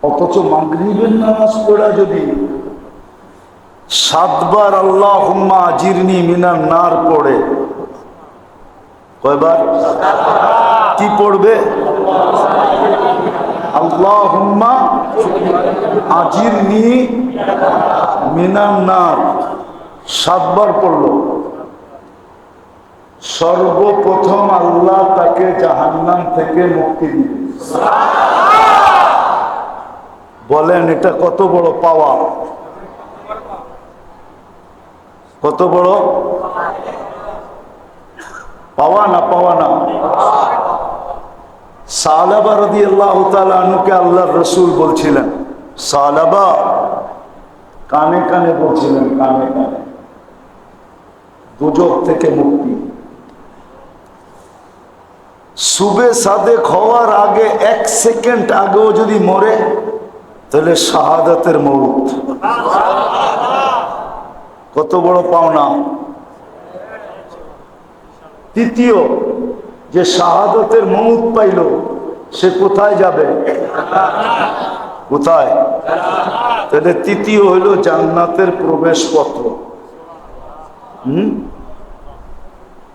অথচ মাগরিবের নামাজ পড়া যদি 7 বার আল্লাহুম্মা আজিরনি মিনান নার পড়ে, কয়বার? কি পড়বে? আল্লাহুম্মা আজিরনি মিনান নার 7 বার পড়লো। সর্বপ্রথম আল্লাহ তাকে জাহান্নাম থেকে মুক্তি দিবে। বলেন এটা কত বড় পাওয়া, কত বড় পাওয়া না পাওয়া না। সালাবা রাদিয়াল্লাহু তাআলা আনহুকে আল্লাহর রাসূল বলছিলেন, সালাবা কানে কানে বলছিলেন, কানে কানে দুজক থেকে মুক্তি। সুবে সাদেক হওয়ার আগে 1 সেকেন্ড আগেও যদি মরে তাহলে শাহাদাতের মউত। কত বড় পাওনা। তৃতীয় যে শাহাদাতের মউত পাইল সে কোথায় যাবে? কোথায়? তাহলে তৃতীয় হইল জান্নাতের প্রবেশপত্র।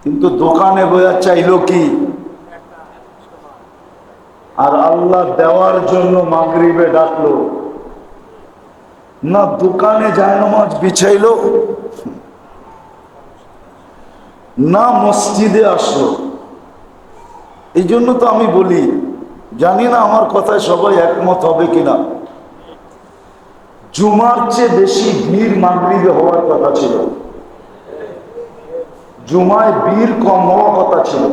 কিন্তু দোকানে বইয়া চাইল কি? আর আল্লাহ দেওয়ার জন্য মাগরিবে ডাকলো না, দোকানে জায়নামাজ বিছাইলো না, মসজিদে আসলো। এই জন্য তো আমি বলি, জানি না আমার কথায় সবাই একমত হবে কিনা, জুমার চেয়ে বেশি ভিড় মাগরিবে হওয়ার কথা ছিল, জুমায় ভিড় কম হওয়ার কথা ছিল।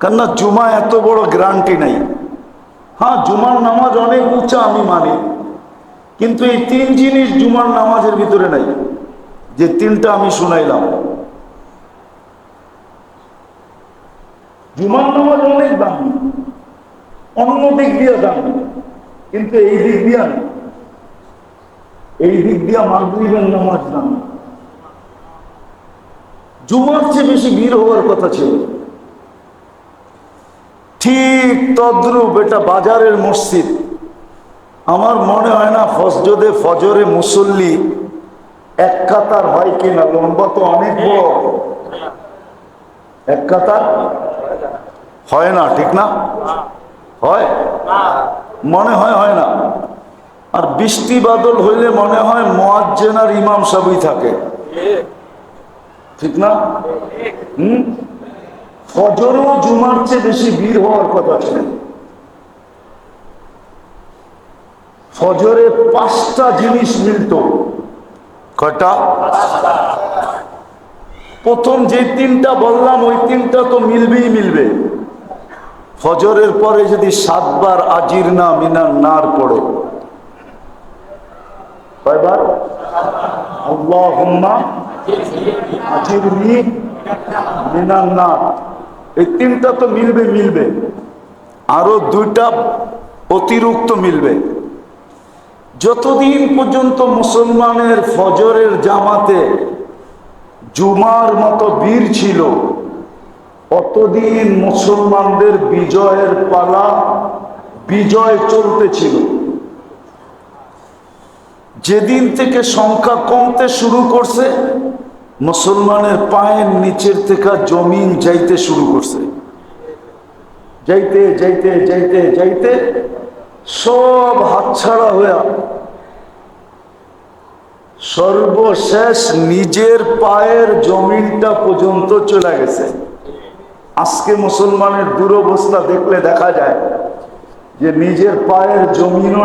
কেননা জুমা এত বড় গ্যারান্টি নাই। হ্যাঁ, জুমার নামাজ অনেক উঁচা আমি মানি, কিন্তু এই 3 জিনিস জুমার নামাজের ভিতরে নাই, যে 3টা আমি শুনাইলাম। জুমার নামাজ অনেক দামি, অন্য দিক দিয়ে দামি, কিন্তু এই দিক দিয়া না, এই দিক দিয়া মাগরিবের নামাজ দামি। জুমার চেয়ে বেশি ভিড় হওয়ার কথা ছিল। ঠিক তদ্রূপ এটা বাজারের মসজিদ। আমার মনে হয় না ফজরে মুসল্লি 1 কাতার হয় কিনা, লম্বা তো অনেক বড়, 1 কাতার হয় না, ঠিক না? হয় মনে হয় না। আর বৃষ্টি বাদল হইলে মনে হয় মুয়াজ্জিন আর ইমাম সবই থাকে, ঠিক না? ফজরও জুমার চেয়ে বেশি ভিড় হওয়ার কথা ছিল। ফজরে 5টা জিনিস মিলত। কয়টা? প্রথম যে 3টা বললাম ওই 3টা তো মিলবেই মিলবে। ফজরের পরে যদি 7 বার আজিরনা মিনান নার পড়ে, কয়বার? আল্লাহুম্মা আজিরনি মিনান নার। এই 3টা তো মিলবে। আরো 2টা অতিরিক্ত মিলবে। যতদিন পর্যন্ত মুসলমানের ফজরের জামাতে জুমার মতো ভিড় ছিল, অতদিন মুসলমানদের বিজয়ের পালা, বিজয় চলতেছিল। যেদিন থেকে সংখ্যা কমতে শুরু করছে, মুসলমানের পায়ের নিচের থেকে জমিন যাইতে শুরু করছে। যাইতে যাইতে যাইতে যাইতে সব হাতছাড়া হইয়া সর্বশেষ নিজের পায়ের জমিনটা পর্যন্ত চলে গেছে। আজকে মুসলমানের দুরবস্থা দেখলে দেখা যায় যে নিজের পায়ের জমিনও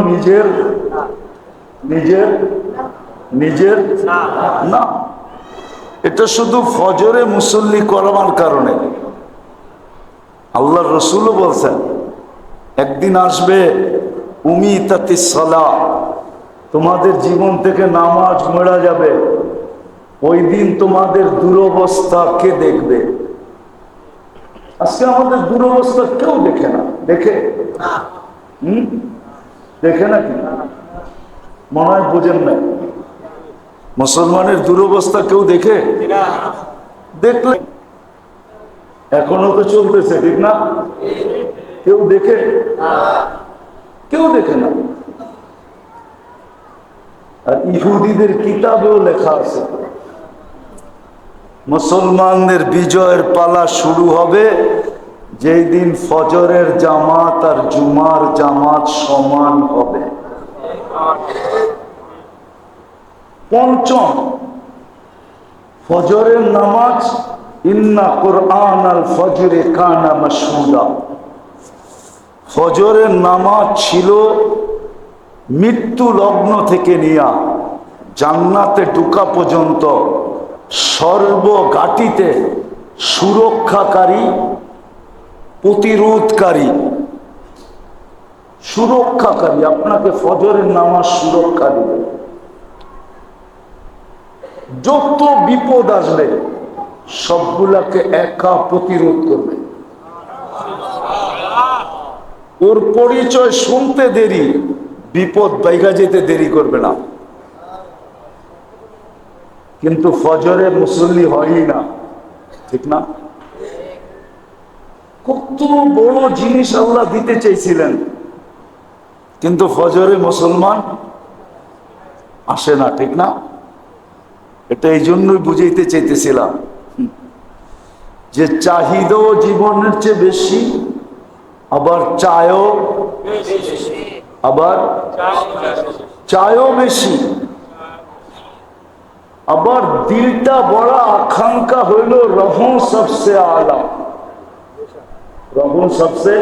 নিজের না। এটা শুধু ফজরে মুসল্লি করার কারণে। আল্লাহর রাসূলও বলছেন, একদিন আসবে উমিতাতিস সালাহ, তোমাদের জীবন থেকে নামাজ মরে যাবে। ওই দিন তোমাদের দুরবস্থা কে দেখবে? আজকে আমাদের দুরবস্থা কেউ দেখে না। দেখে নাকি? মনে হয় বোঝেন না। মুসলমানের দুরবস্থা কেউ দেখে? দেখলে এখনো তো চলতেছে, ঠিক না? কেউ দেখে? কেউ দেখে না। আর ইহুদিদের কিতাবেও লেখা আছে মুসলমানদের বিজয়ের পালা শুরু হবে যেই দিন ফজরের জামাত আর জুমার জামাত সমান হবে। পঞ্চম, ফজরের নামাজ, ইন্না কুরআন আল ফজরে কানা মাশহুদা। ফজরের নামাজ ছিল মৃত্যু লগ্ন থেকে নিয়া জান্নাতে ঢোকা পর্যন্ত সর্বঘাটিতে সুরক্ষাকারী, প্রতিরোধকারী, সুরক্ষাকারী। আপনাকে ফজরের নামাজ সুরক্ষা দিবে। যত বিপদ আসবে সবগুলাকে একা প্রতিরোধ করবে। ওর পরিচয় শুনতে দেরি, বিপদ বাইগা যেতে দেরি করবে না। কিন্তু ফজরে মুসল্লি হয়ই না, ঠিক না? কত বড় জিনিস আল্লাহ দিতে চাইছিলেন, কিন্তু ফজরে মুসলমান আসে না, ঠিক না? এটা এই জন্যই বুঝাইতে চাইতেছিলাম যে চাহিদাও জীবনের চেয়ে বেশি, আবার চায়ও বেশি, আবার দিলটা বড় আকাঙ্ক্ষা হইল রহু সবসে আলা। রহু সবসে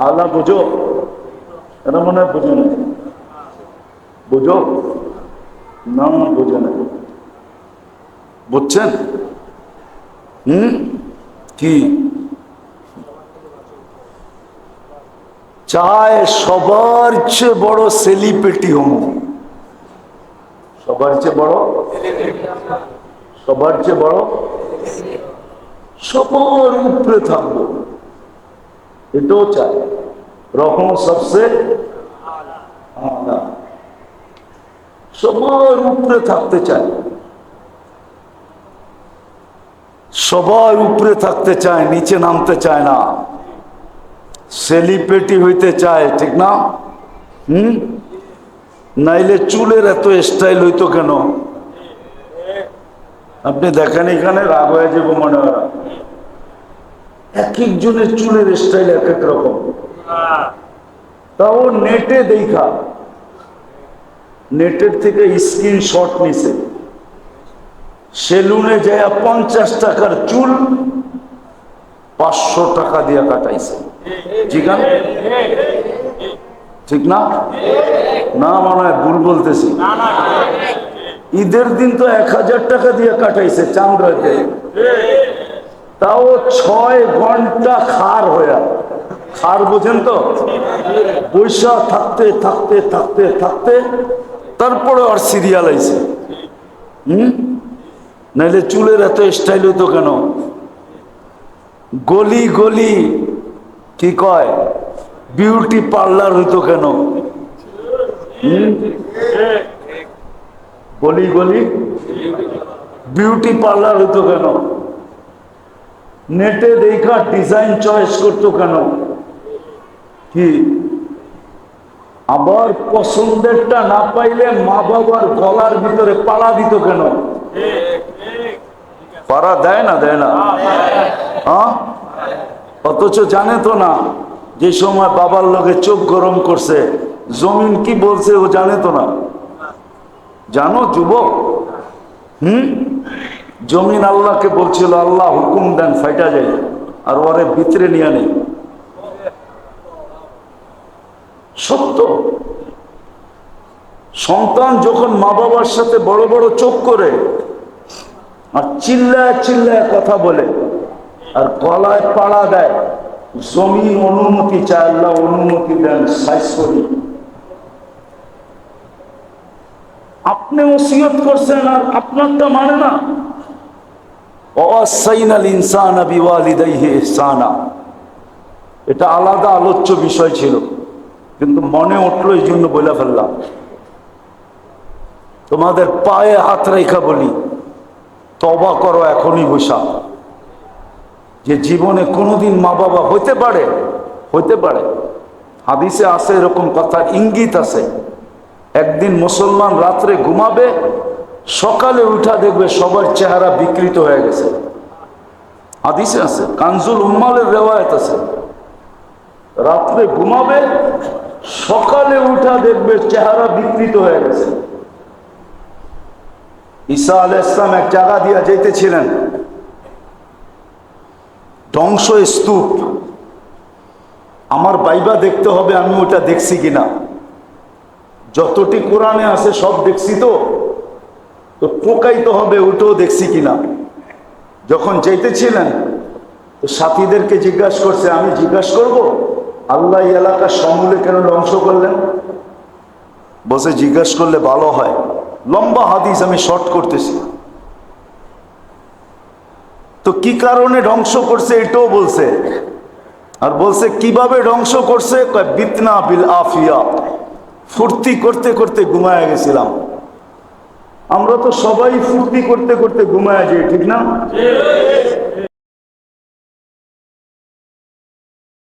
আলা বুঝো? এটা মনে হয় বুঝো না, বুঝো না, বুঝো না, বুঝছেন? কি চায় সবার চেয়ে বড় সেলিব্রিটি হম, সবার চেয়ে বড়, সবার চেয়ে বড়, সবার উপরে থাকবো, এটাও চায়। রকম সবসে আলা, সবার উপরে থাকতে চায়, সবার উপরে থাকতে চায়, নিচে নামতে চায় না, সেলিব্রিটি হইতে চায়, ঠিক না? নাইলে চুলের এত স্টাইল হইতো কেন? আপনি দেখেন এখানে রাগ হয়ে যাবো মনে হয়, এক একজনের চুলের স্টাইল এক এক রকম। তাও নেটে দেখা, নেটের থেকে স্ক্রিনশট নিছে, সেলুনে যায় 50 টাকার চুল 500 টাকা দিয়ে কাটাইছে। জিগান, ঠিক না? না মনে হয় ভুল বলতেছি। ঈদের দিন তো 1000 টাকা দিয়ে কাটাইছে চান্দ্রাতে, তাও 6 ঘন্টা খার হইয়া। খার বোঝেন তো? পয়সা থাকতে থাকতে থাকতে থাকতে তারপরে আর সিরিয়াল আইছে। নাইলে চুলের এত স্টাইল হইতো কেন? গলি গলি কি কয় বিউটি পার্লার হইতো কেন? গলি গলি বিউটি পার্লার হইতো কেন? নেটে দেখা ডিজাইন চয়েস করতো কেন? কি আবার পছন্দেরটা না পাইলে মা বাবার গলার ভিতরে পাড়া দিত কেন? পাড়া দেয় না, দেয় না? হ্যাঁ, অথচ জানে তো না যে সময় বাবার লগে চোখ গরম করছে, জমিন কি বলছে ও জানে তো না। জানো যুবক? জমিন আল্লাহকে বলছিল আল্লাহ হুকুম দেন ফাইটা যায়, আর ওরে ভিতরে নিয়ে নেই। সত্য। সন্তান যখন মা বাবার সাথে বড় বড় চোখ করে আর চিল্লায় চিল্লায় কথা বলে আর গলায় পাড়া দেয়, জমিন অনুমতি চায়, আল্লাহ অনুমতি দেন সাইজ করি। আপনি ওসিয়ত করছেন আর আপনারটা মানে না। ওয়াসাইনাল ইনসানা বিওয়ালিদাইহি ইহসানা, এটা আলাদা আলোচ্য বিষয় ছিল, কিন্তু মনে উঠলো এই জন্য বলে ফেললাম। তোমাদের পায়ে হাত রেখা বলি, তওবা করো এখনই বসা, যে জীবনে কোনোদিন মা বাবা হইতে পারে, হইতে পারে, হাদিসে আছে, এরকম কথার ইঙ্গিত আছে। একদিন মুসলমান রাত্রে ঘুমাবে, সকালে উঠা দেখবে সবার চেহারা বিকৃত হয়ে গেছে। হাদিসে আছে, কানজুল উম্মালের রেওয়ায়াত আছে। রাত্রে ঘুমাবে, সকালে উঠা দেখবে চেহারা বিকৃত হয়ে গেছে। ঈসা আলাইহিস সালাম এক জায়গা দিয়া যাইতেছিলেন, ধ্বংস স্তূপ। আমার বাইবা দেখতে হবে আমি ওটা দেখছি কিনা। যতটি কোরআনে আছে সব দেখছি, তো টোকাইতে হবে ওটাও দেখছি কিনা। যখন যাইতেছিলেন তো সাথীদেরকে জিজ্ঞাসা করছে, আমি জিজ্ঞাসা করব আল্লাহ এই এলাকা সমূলে কেন ধ্বংস করলেন? বসে জিজ্ঞাসা করলে ভালো হয়। লম্বা হাদিস, আমি শর্ট করতেছি। তো কি কারণে ধ্বংস করছে এটাও বলছে, আর বলছে কিভাবে ধ্বংস করছে। বিতনা বিল আফিয়া, ফুর্তি করতে করতে ঘুমায় গেছিলাম। আমরা তো সবাই ফুর্তি করতে করতে ঘুমায় যাই, ঠিক না?